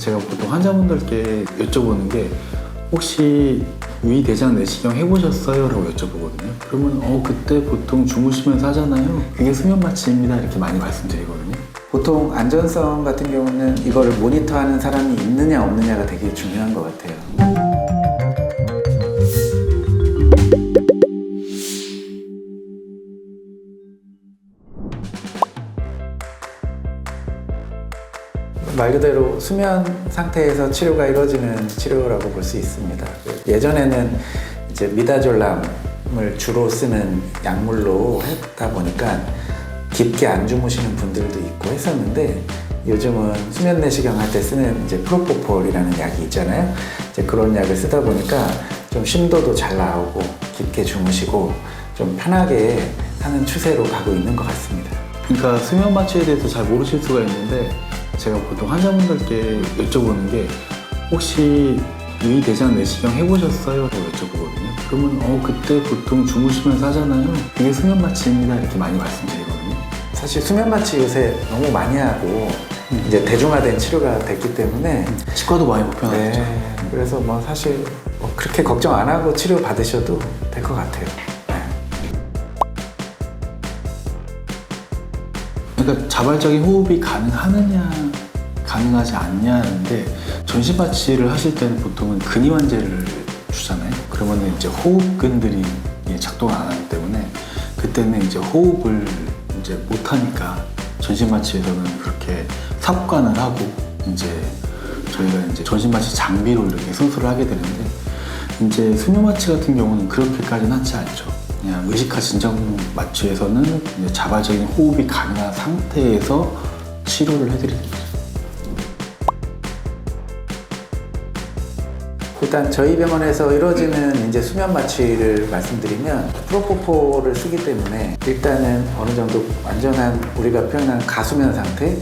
제가 보통 환자분들께 여쭤보는 게 혹시 위, 대장 내시경 해보셨어요? 라고 여쭤보거든요. 그러면 그때 보통 주무시면서 하잖아요. 그게 수면 마취입니다. 이렇게 많이 말씀드리거든요. 보통 안전성 같은 경우는 이거를 모니터하는 사람이 있느냐 없느냐가 되게 중요한 것 같아요. 말 그대로 수면 상태에서 치료가 이루어지는 치료라고 볼 수 있습니다. 예전에는 이제 미다졸람을 주로 쓰는 약물로 했다 보니까 깊게 안 주무시는 분들도 있고 했었는데, 요즘은 수면 내시경 할 때 쓰는 이제 프로포폴이라는 약이 있잖아요. 이제 그런 약을 쓰다 보니까 좀 심도도 잘 나오고 깊게 주무시고 좀 편하게 하는 추세로 가고 있는 것 같습니다. 그러니까 수면 마취에 대해서 잘 모르실 수가 있는데, 제가 보통 환자분들께 여쭤보는 게 혹시 위, 대장 내시경 해보셨어요? 라고 여쭤보거든요. 그러면 그때 보통 주무시면서 하잖아요. 그게 수면 마취입니다. 이렇게 많이 말씀드리거든요. 사실 수면 마취 요새 너무 많이 하고 이제 대중화된 치료가 됐기 때문에 치과도 많이 보편화됐죠. 네, 그래서 뭐 사실 그렇게 걱정 안 하고 치료 받으셔도 될 것 같아요. 그러니까 자발적인 호흡이 가능하느냐 가능하지 않냐인데, 전신 마취를 하실 때는 보통은 근이완제를 주잖아요. 그러면 이제 호흡근들이 작동을 안 하기 때문에 그때는 이제 호흡을 이제 못 하니까 전신 마취에서는 그렇게 삽관을 하고 이제 저희가 이제 전신 마취 장비로 이렇게 수술을 하게 되는데, 이제 수면 마취 같은 경우는 그렇게까지는 하지 않죠. 그냥 의식화 진정 마취에서는 이제 자발적인 호흡이 가능한 상태에서 치료를 해드리는 거죠. 일단 저희 병원에서 이루어지는 이제 수면 마취를 말씀드리면 프로포폴을 쓰기 때문에 일단은 어느 정도 완전한 우리가 표현한 가수면 상태,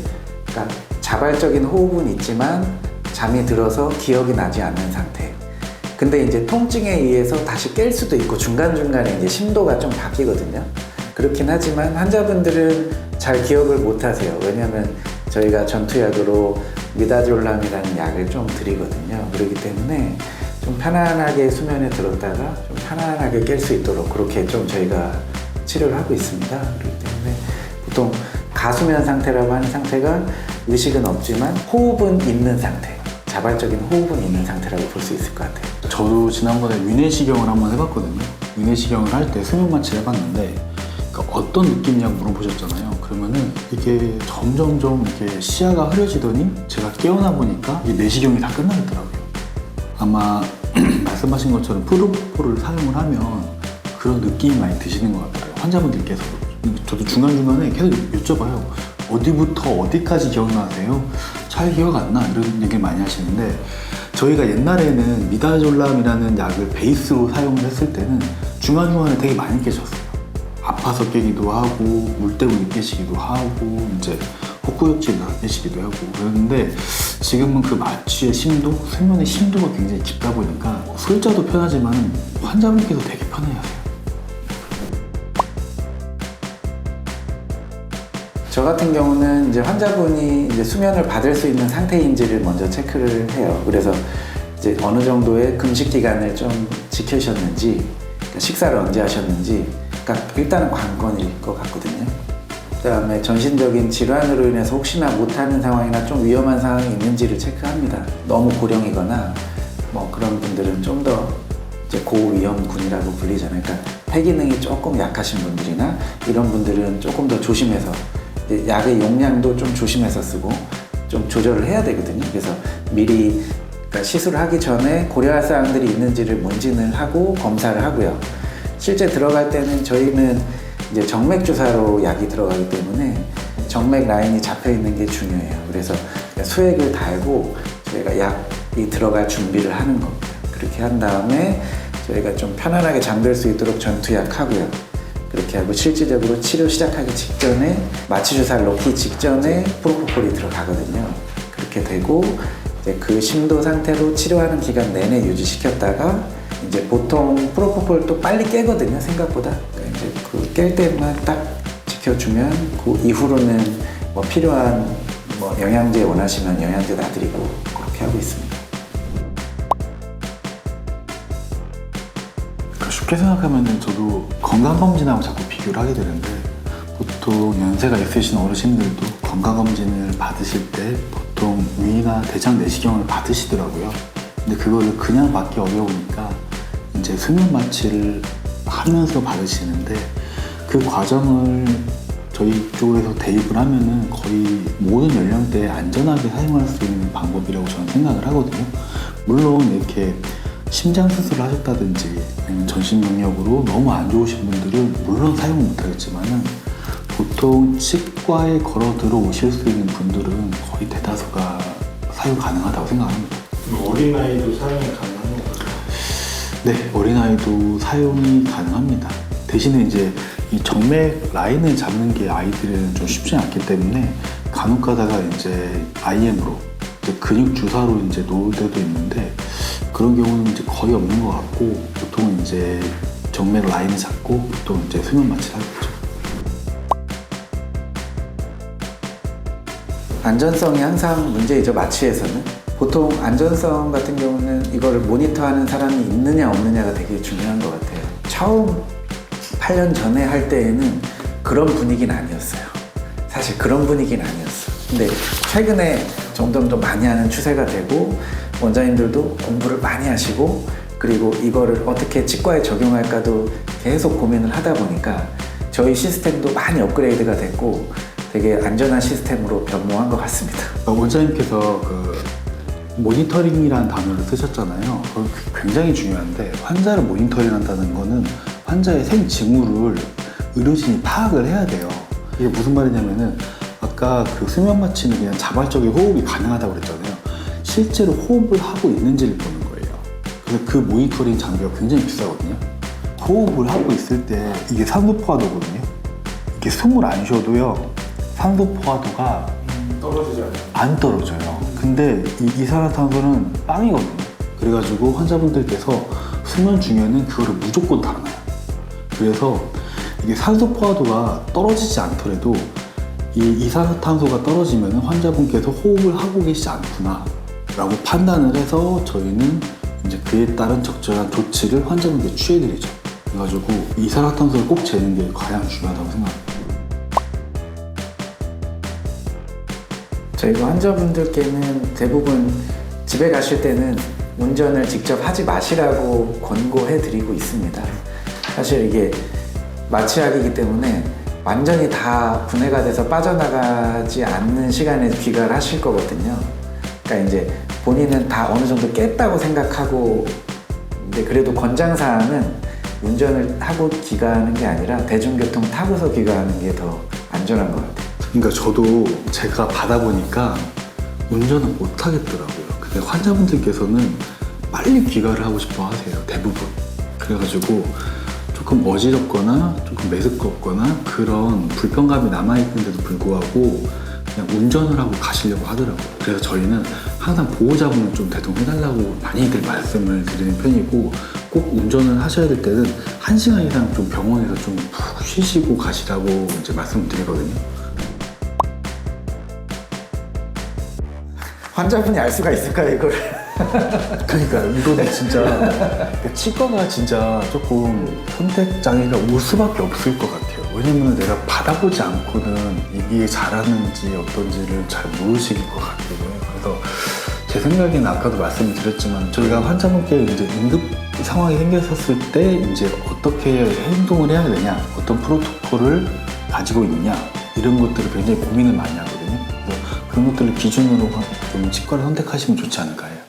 그러니까 자발적인 호흡은 있지만 잠이 들어서 기억이 나지 않는 상태. 근데 이제 통증에 의해서 다시 깰 수도 있고 중간중간에 이제 심도가 좀 바뀌거든요. 그렇긴 하지만 환자분들은 잘 기억을 못 하세요. 왜냐면 저희가 전투약으로 미다졸람이라는 약을 좀 드리거든요. 그렇기 때문에 좀 편안하게 수면에 들었다가 좀 편안하게 깰 수 있도록 그렇게 좀 저희가 치료를 하고 있습니다. 그렇기 때문에 보통 가수면 상태라고 하는 상태가 의식은 없지만 호흡은 있는 상태, 자발적인 호흡은 있는 상태라고 볼 수 있을 것 같아요. 저도 지난번에 위내시경을 한번 해봤거든요. 위내시경을 할 때 수면 마취를 해봤는데, 그러니까 어떤 느낌이냐고 물어보셨잖아요. 그러면은 이게 점점점 이렇게 시야가 흐려지더니 제가 깨어나 보니까 이게 내시경이 다 끝나겠더라고요. 아마 말씀하신 것처럼 프로포폴을 사용을 하면 그런 느낌이 많이 드시는 것 같아요. 환자분들께서도. 저도 중간중간에 계속 여쭤봐요. 어디부터 어디까지 기억나세요? 잘 기억 안 나? 이런 얘기를 많이 하시는데, 저희가 옛날에는 미다졸람이라는 약을 베이스로 사용을 했을 때는 중간중간에 되게 많이 깨셨어요. 아파서 깨기도 하고, 물 때문에 깨시기도 하고, 이제 헛구역질이 깨시기도 하고 그랬는데, 지금은 그 마취의 심도, 수면의 심도가 굉장히 깊다 보니까 솔자도 편하지만 환자분께서 되게 편해하세요. 저 같은 경우는 이제 환자분이 이제 수면을 받을 수 있는 상태인지를 먼저 체크를 해요. 그래서 이제 어느 정도의 금식 기간을 좀 지키셨는지, 그러니까 식사를 언제 하셨는지, 그러니까 일단은 관건일 것 같거든요. 그다음에 전신적인 질환으로 인해서 혹시나 못하는 상황이나 좀 위험한 상황이 있는지를 체크합니다. 너무 고령이거나 뭐 그런 분들은 좀 더 이제 고위험군이라고 불리잖아요. 그러니까 폐기능이 조금 약하신 분들이나 이런 분들은 조금 더 조심해서, 약의 용량도 좀 조심해서 쓰고 좀 조절을 해야 되거든요. 그래서 미리 그러니까 시술을 하기 전에 고려할 사항들이 있는지를 문진을 하고 검사를 하고요. 실제 들어갈 때는 저희는 이제 정맥 주사로 약이 들어가기 때문에 정맥 라인이 잡혀 있는 게 중요해요. 그래서 수액을 달고 저희가 약이 들어갈 준비를 하는 겁니다. 그렇게 한 다음에 저희가 좀 편안하게 잠들 수 있도록 전투약 하고요. 그렇게 하고 실질적으로 치료 시작하기 직전에 마취 주사를 놓기 직전에 프로포폴이 들어가거든요. 그렇게 되고 이제 그 심도 상태로 치료하는 기간 내내 유지시켰다가 이제 보통 프로포폴 또 빨리 깨거든요, 생각보다. 그러니까 이제 그 깰 때만 딱 지켜주면 그 이후로는 뭐 필요한 뭐 영양제 원하시면 영양제 놔드리고 그렇게 좋게 생각하면 저도 건강검진하고 자꾸 비교를 하게 되는데, 보통 연세가 있으신 어르신들도 건강검진을 받으실 때 보통 위나 대장 내시경을 받으시더라고요. 근데 그거를 그냥 받기 어려우니까 이제 수면 마취를 하면서 받으시는데, 그 과정을 저희 쪽에서 대입을 하면은 거의 모든 연령대에 안전하게 사용할 수 있는 방법이라고 저는 생각을 하거든요. 물론 이렇게 심장 수술을 하셨다든지 아니면 전신 경력으로 너무 안 좋으신 분들은 물론 사용을 못 하겠지만은, 보통 치과에 걸어 들어오실 수 있는 분들은 거의 대다수가 사용 가능하다고 생각합니다. 어린아이도 사용이 가능한 건가요? 네, 어린아이도 사용이 가능합니다. 대신에 이제 이 정맥 라인을 잡는 게 아이들은 좀 쉽지 않기 때문에 간혹 가다가 이제 IM으로 이제 근육 주사로 이제 놓을 때도 있는데, 그런 경우는 이제 거의 없는 것 같고, 보통은 이제 정맥 라인을 잡고 보통 이제 수면 마취를 하겠죠. 안전성이 항상 문제이죠. 마취에서는 보통 안전성 같은 경우는 이거를 모니터하는 사람이 있느냐 없느냐가 되게 중요한 것 같아요. 처음 8년 전에 할 때에는 그런 분위기는 아니었어요. 사실 그런 분위기는 아니었어요. 근데 최근에 점점 더 많이 하는 추세가 되고, 원장님들도 공부를 많이 하시고, 그리고 이거를 어떻게 치과에 적용할까도 계속 고민을 하다 보니까 저희 시스템도 많이 업그레이드가 됐고 되게 안전한 시스템으로 변모한 것 같습니다. 원장님께서 그 모니터링이라는 단어를 쓰셨잖아요. 그건 굉장히 중요한데, 환자를 모니터링한다는 거는 환자의 생징후를 의료진이 파악을 해야 돼요. 이게 무슨 말이냐면은, 아까 그 수면 마취는 그냥 자발적인 호흡이 가능하다고 그랬잖아요. 실제로 호흡을 하고 있는지를 보는 거예요. 그래서 그 모니터링 장비가 굉장히 비싸거든요. 호흡을 하고 있을 때 이게 산소 포화도거든요. 이게 숨을 안 쉬어도요, 산소 포화도가 떨어지지 않아요? 안 떨어져요. 근데 이 이산화탄소는 빵이거든요. 그래가지고 환자분들께서 수면 중에는 그거를 무조건 달아놔요. 그래서 이게 산소 포화도가 떨어지지 않더라도 이 이산화탄소가 떨어지면 환자분께서 호흡을 하고 계시지 않구나 라고 판단을 해서 저희는 이제 그에 따른 적절한 조치를 환자분께 취해드리죠. 그래가지고 이산화탄소를 꼭 재는 게 가장 중요하다고 생각합니다. 저희가 환자분들께는 대부분 집에 가실 때는 운전을 직접 하지 마시라고 권고해 드리고 있습니다. 사실 이게 마취약이기 때문에 완전히 다 분해가 돼서 빠져나가지 않는 시간에 귀가를 하실 거거든요. 그러니까 이제 본인은 다 어느 정도 깼다고 생각하고, 근데 그래도 권장사항은 운전을 하고 귀가하는 게 아니라 대중교통 타고서 귀가하는 게 더 안전한 것 같아요. 그러니까 저도 제가 받아보니까 운전을 못 하겠더라고요. 근데 환자분들께서는 빨리 귀가를 하고 싶어 하세요, 대부분. 그래가지고 조금 어지럽거나 조금 메스껍거나 그런 불편감이 남아있는데도 불구하고 그냥 운전을 하고 가시려고 하더라고요. 그래서 저희는 항상 보호자분을 좀 대동해달라고 많이들 말씀을 드리는 편이고, 꼭 운전을 하셔야 될 때는 1시간 이상 좀 병원에서 좀 푹 쉬시고 가시라고 이제 말씀을 드리거든요. 환자분이 알 수가 있을까요, 이걸? 그러니까 이거는 진짜 치과가 진짜 조금 선택 장애가 올 수밖에 없을 것 같아요. 왜냐면 내가 받아보지 않고는 이게 잘하는지 어떤지를 잘 모르실 것 같고요. 그래서 제 생각에는 아까도 말씀을 드렸지만, 저희가 환자분께 이제 응급 상황이 생겼을 때 이제 어떻게 행동을 해야 되냐, 어떤 프로토콜을 가지고 있냐, 이런 것들을 굉장히 고민을 많이 하거든요. 그래서 그런 것들을 기준으로 좀 치과를 선택하시면 좋지 않을까 해요.